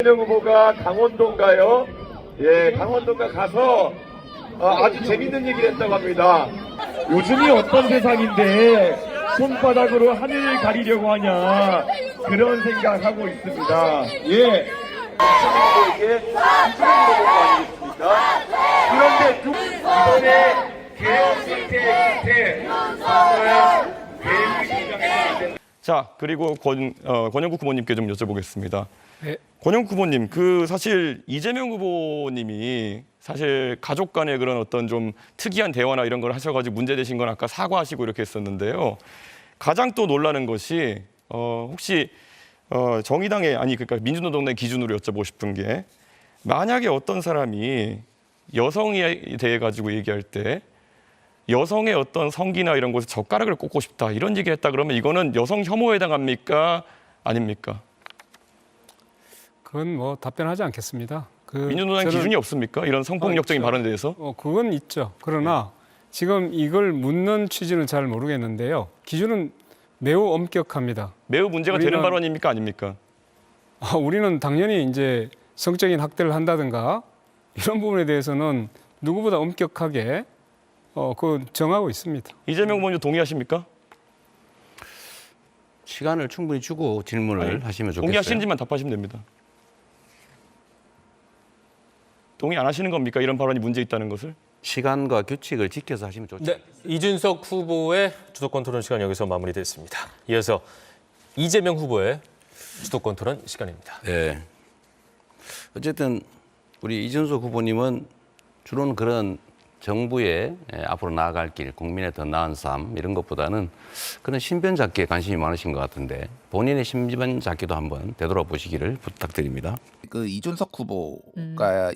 이재명 후보가 강원도인가요? 예, 강원도가 가서 아주 재밌는 얘기를 했다고 합니다. 요즘이 어떤 세상인데 손바닥으로 하늘을 가리려고 하냐 그런 생각하고 있습니다. 예, 이재명 후보에게 기준을 물어본 거 아니겠습니까? 그런데 이번에 개혁 실패의 끝에 개혁이 주장해서 안 된다. 자, 그리고 권영국 후보님께 좀 여쭤보겠습니다. 네. 권영국 후보님, 사실 이재명 후보님이 사실 가족 간의 그런 어떤 좀 특이한 대화나 이런 걸 하셔가지고 문제되신 건 아까 사과하시고 이렇게 했었는데요. 가장 또 놀라는 것이 혹시 정의당의 그러니까 민주노동당 기준으로 여쭤보고 싶은 게 만약에 어떤 사람이 여성에 대해 가지고 얘기할 때 여성의 어떤 성기나 이런 곳에 젓가락을 꽂고 싶다 이런 얘기를 했다 그러면 이거는 여성 혐오에 해당합니까? 아닙니까? 그건 뭐 답변하지 않겠습니다. 민주노당 기준이 없습니까? 이런 성폭력적인 발언에 대해서? 그건 있죠. 그러나 지금 이걸 묻는 취지는 잘 모르겠는데요. 기준은 매우 엄격합니다. 매우 문제가 되는 발언입니까? 아닙니까? 우리는 당연히 이제 성적인 학대를 한다든가 이런 부분에 대해서는 누구보다 엄격하게 정하고 있습니다. 이재명 후보님 동의하십니까? 시간을 충분히 주고 질문을 하시면 좋겠어요. 동의하시는지만 답하시면 됩니다. 동의 안 하시는 겁니까? 이런 발언이 문제 있다는 것을? 시간과 규칙을 지켜서 하시면 좋죠. 네, 이준석 후보의 주도권 토론 시간 여기서 마무리됐습니다. 이어서 이재명 후보의 주도권 토론 시간입니다. 네. 어쨌든 우리 이준석 후보님은 주로는 그런 정부의 앞으로 나아갈 길, 국민의 더 나은 삶 이런 것보다는 그런 신변 잡기에 관심이 많으신 것 같은데 본인의 신변 잡기도 한번 되돌아보시기를 부탁드립니다. 그 이준석 후보가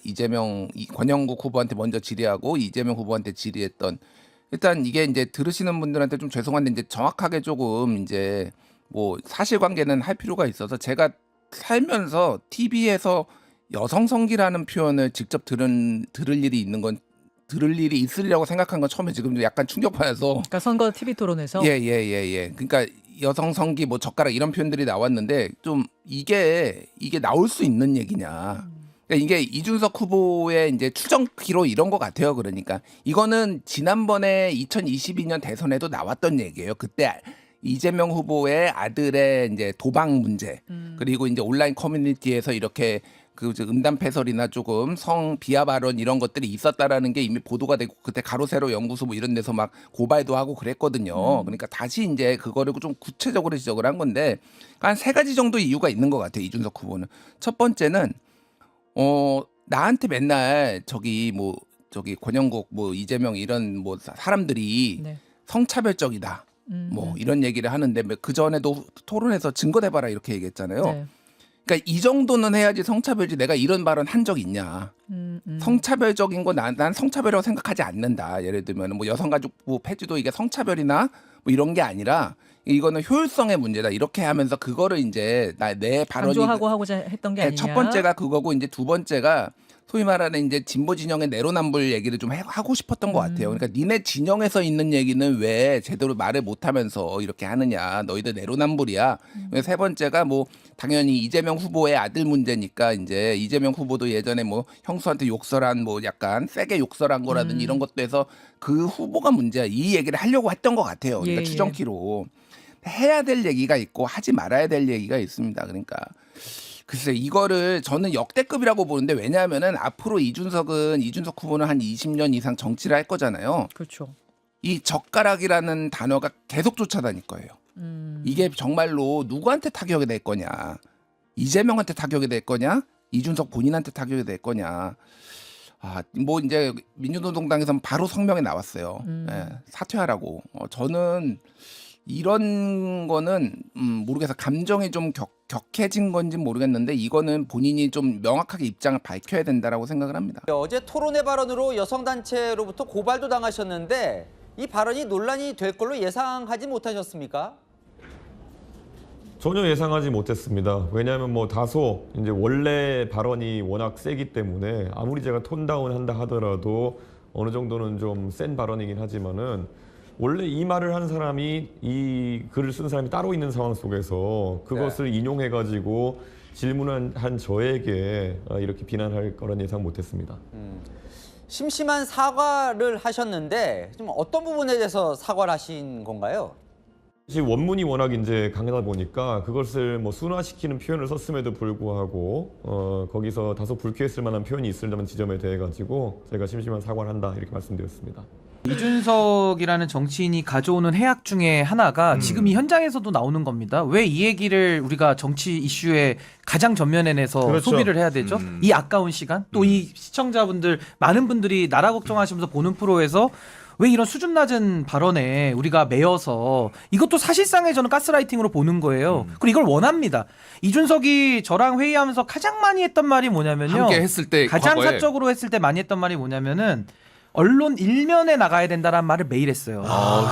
권영국 후보한테 먼저 질의하고 이재명 후보한테 질의했던 일단 이게 이제 들으시는 분들한테 좀 죄송한데 이제 정확하게 조금 이제 뭐 사실관계는 할 필요가 있어서 제가 살면서 TV에서 여성 성기라는 표현을 직접 들을 일이 있으리라고 생각한 건 처음에 지금 약간 충격받아서. 그러니까 선거 TV 토론에서. 예. 그러니까 여성 성기 뭐 젓가락 이런 표현들이 나왔는데 좀 이게 나올 수 있는 얘기냐. 그러니까 이게 이준석 후보의 이제 추정기로 이런 것 같아요. 그러니까 이거는 지난번에 2022년 대선에도 나왔던 얘기예요. 그때 이재명 후보의 아들의 이제 도박 문제 그리고 이제 온라인 커뮤니티에서 이렇게 음담패설이나 조금 성 비하 발언 이런 것들이 있었다라는 게 이미 보도가 되고 그때 가로세로 연구소 뭐 이런 데서 막 고발도 하고 그랬거든요. 그러니까 다시 이제 그거를 좀 구체적으로 지적을 한 건데 한 세 가지 정도 이유가 있는 것 같아요. 이준석 후보는. 첫 번째는 나한테 맨날 저기 권영국 뭐 이재명 이런 뭐 사람들이 네. 성차별적이다. 뭐 이런 얘기를 하는데 그 전에도 토론에서 증거 대봐라 이렇게 얘기했잖아요. 네. 그러니까 이 정도는 해야지 성차별이지 내가 이런 발언 한 적 있냐. 성차별적인 거 난 성차별이라고 생각하지 않는다. 예를 들면 뭐 여성가족부 폐지도 이게 성차별이나 뭐 이런 게 아니라 이거는 효율성의 문제다. 이렇게 하면서 그거를 이제 내 발언이 강조하고 하고자 했던 게 아니냐. 첫 번째가 그거고 이제 두 번째가 소위 말하는 이제 진보 진영의 내로남불 얘기를 좀 하고 싶었던 것 같아요. 그러니까 니네 진영에서 있는 얘기는 왜 제대로 말을 못하면서 이렇게 하느냐. 너희들 내로남불이야. 세 번째가 뭐 당연히 이재명 후보의 아들 문제니까 이제 이재명 후보도 예전에 뭐 형수한테 욕설한 뭐 약간 세게 욕설한 거라든지 이런 것도 해서 그 후보가 문제야. 이 얘기를 하려고 했던 것 같아요. 그러니까 예. 추정키로. 해야 될 얘기가 있고 하지 말아야 될 얘기가 있습니다. 그러니까. 글쎄 이거를 저는 역대급이라고 보는데 왜냐하면은 앞으로 이준석 후보는 한 20년 이상 정치를 할 거잖아요. 그렇죠. 이 젓가락이라는 단어가 계속 쫓아다닐 거예요. 이게 정말로 누구한테 타격이 될 거냐. 이재명한테 타격이 될 거냐. 이준석 본인한테 타격이 될 거냐. 뭐 이제 민주노동당에서는 바로 성명이 나왔어요. 예, 사퇴하라고. 저는 이런 거는 모르겠어. 감정이 좀 격해진 건지 모르겠는데 이거는 본인이 좀 명확하게 입장을 밝혀야 된다라고 생각을 합니다. 어제 토론회 발언으로 여성단체로부터 고발도 당하셨는데 이 발언이 논란이 될 걸로 예상하지 못하셨습니까? 전혀 예상하지 못했습니다. 왜냐하면 뭐 다소 이제 원래 발언이 워낙 세기 때문에 아무리 제가 톤다운 한다 하더라도 어느 정도는 좀 센 발언이긴 하지만은 원래 이 말을 한 사람이 이 글을 쓴 사람이 따로 있는 상황 속에서 그것을 인용해가지고 질문한 저에게 이렇게 비난할 거란 예상 못했습니다. 심심한 사과를 하셨는데 좀 어떤 부분에 대해서 사과를 하신 건가요? 사실 원문이 워낙 이제 강하다 보니까 그것을 뭐 순화시키는 표현을 썼음에도 불구하고 거기서 다소 불쾌했을 만한 표현이 있을 지점에 대해 가지고 제가 심심한 사과를 한다 이렇게 말씀드렸습니다. 이준석이라는 정치인이 가져오는 해악 중에 하나가 지금 이 현장에서도 나오는 겁니다. 왜 이 얘기를 우리가 정치 이슈에 가장 전면에 내서 그렇죠. 소비를 해야 되죠? 이 아까운 시간, 또 이 시청자분들 많은 분들이 나라 걱정하시면서 보는 프로에서 왜 이런 수준 낮은 발언에 우리가 매여서 이것도 사실상의 저는 가스라이팅으로 보는 거예요. 그리고 이걸 원합니다. 이준석이 저랑 회의하면서 가장 많이 했던 말이 뭐냐면요. 함께 했을 때 가장 과거에. 사적으로 했을 때 많이 했던 말이 뭐냐면은 언론 일면에 나가야 된다라는 말을 매일 했어요.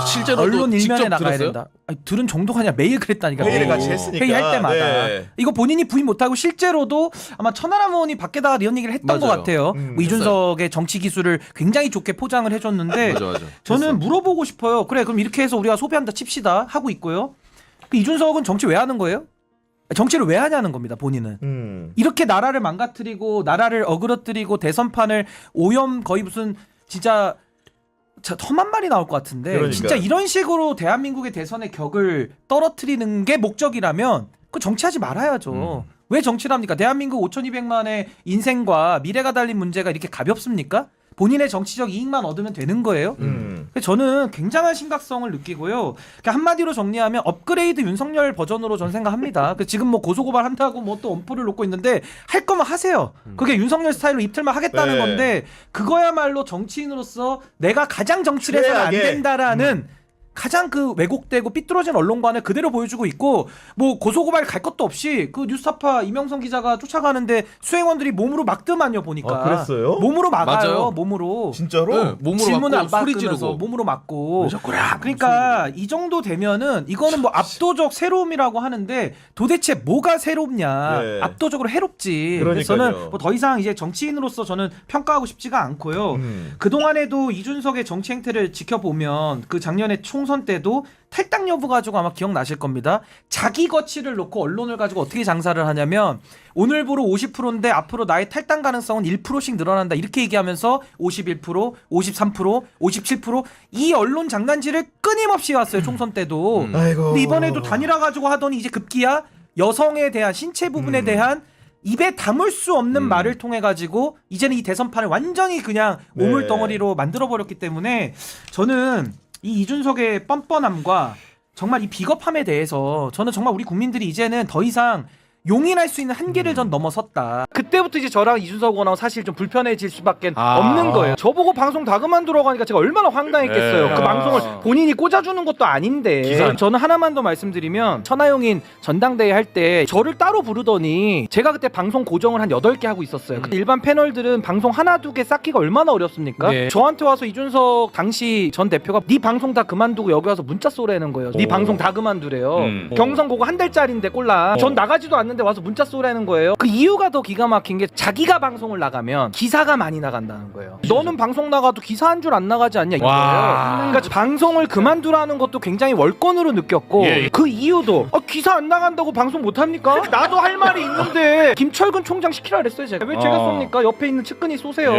실제로도 언론 일면에 직접 나가야 들었어요? 된다. 아니, 들은 정도가 아니라 매일 그랬다니까. 회의를 같이 했으니까. 회의할 때마다. 네. 이거 본인이 부인 못하고 실제로도 아마 천하람 의원이 밖에다가 이런 얘기를 했던 것 맞아요. 같아요. 뭐 이준석의 정치 기술을 굉장히 좋게 포장을 해줬는데 맞아. 저는 물어보고 싶어요. 그래 그럼 이렇게 해서 우리가 소비한다 칩시다 하고 있고요. 그 이준석은 정치 왜 하는 거예요? 정치를 왜 하냐는 겁니다. 본인은. 이렇게 나라를 망가뜨리고 나라를 어그러뜨리고 대선판을 오염 거의 무슨 진짜 험한 말이 나올 것 같은데 그러니까요. 진짜 이런 식으로 대한민국의 대선의 격을 떨어뜨리는 게 목적이라면 그 정치하지 말아야죠. 왜 정치를 합니까? 대한민국 5,200만의 인생과 미래가 달린 문제가 이렇게 가볍습니까? 본인의 정치적 이익만 얻으면 되는 거예요. 그래서 저는 굉장한 심각성을 느끼고요. 그러니까 한마디로 정리하면 업그레이드 윤석열 버전으로 저는 생각합니다. 지금 뭐 고소고발 한다고 뭐 또 엄포를 놓고 있는데 할 거면 하세요. 그게 윤석열 스타일로 입틀만 하겠다는 네. 건데 그거야말로 정치인으로서 내가 가장 정치를 해서는 안 최악의. 된다라는 가장 그 왜곡되고 삐뚤어진 언론관을 그대로 보여주고 있고 뭐 고소고발 갈 것도 없이 그 뉴스타파 이명선 기자가 쫓아가는데 수행원들이 몸으로 막더만요 보니까. 아, 그랬어요? 몸으로 막아요. 맞아요. 몸으로. 진짜로? 네, 몸으로 질문을 안 맞고 소리 받으면서 지르고. 몸으로 맞고. 그러니까 이 정도 되면은 이거는 뭐 압도적 새로움이라고 하는데 도대체 뭐가 새롭냐? 네. 압도적으로 해롭지. 그래서 그러니까요. 저는 뭐 더 이상 이제 정치인으로서 저는 평가하고 싶지가 않고요. 그 동안에도 이준석의 정치 행태를 지켜보면 그 작년에 총선 때도 탈당 여부 가지고 아마 기억나실 겁니다. 자기 거취를 놓고 언론을 가지고 어떻게 장사를 하냐면 오늘 보러 50%인데 앞으로 나의 탈당 가능성은 1%씩 늘어난다 이렇게 얘기하면서 51%, 53%, 57%이 언론 장난질을 끊임없이 왔어요. 총선 때도. 아이고. 근데 이번에도 단일화 가지고 하더니 이제 급기야 여성에 대한 신체 부분에 대한 입에 담을 수 없는 말을 통해 가지고 이제는 이 대선판을 완전히 그냥 네. 오물덩어리로 만들어 버렸기 때문에 저는 이 이준석의 뻔뻔함과 정말 이 비겁함에 대해서 저는 정말 우리 국민들이 이제는 더 이상 용인할 수 있는 한계를 전 넘어섰다. 그때부터 이제 저랑 이준석 의원하고 사실 좀 불편해질 수밖에 없는 거예요. 저보고 방송 다 그만두라고 하니까 제가 얼마나 황당했겠어요. 네. 그 방송을 본인이 꽂아주는 것도 아닌데. 저는 하나만 더 말씀드리면 천하용인 전당대회 할 때 저를 따로 부르더니 제가 그때 방송 고정을 한 8개 하고 있었어요. 일반 패널들은 방송 하나 두 개 쌓기가 얼마나 어렵습니까? 네. 저한테 와서 이준석 당시 전 대표가 네 방송 다 그만두고 여기 와서 문자 쏘라는 거예요. 네 방송 다 그만두래요. 경선 그거 한 달짜리인데 꼴랑. 전 나가지도 않는데 와서 문자 쏘라는 거예요. 그 이유가 더 기가 막힌 게 자기가 방송을 나가면 기사가 많이 나간다는 거예요. 너는 방송 나가도 기사 한 줄 안 나가지 않냐 이거예요. 그러니까 방송을 그만두라는 것도 굉장히 월권으로 느꼈고 그 이유도 기사 안 나간다고 방송 못 합니까? 나도 할 말이 있는데 김철근 총장 시키라 그랬어요 제가. 왜 제가 쏩니까? 옆에 있는 측근이 쏘세요.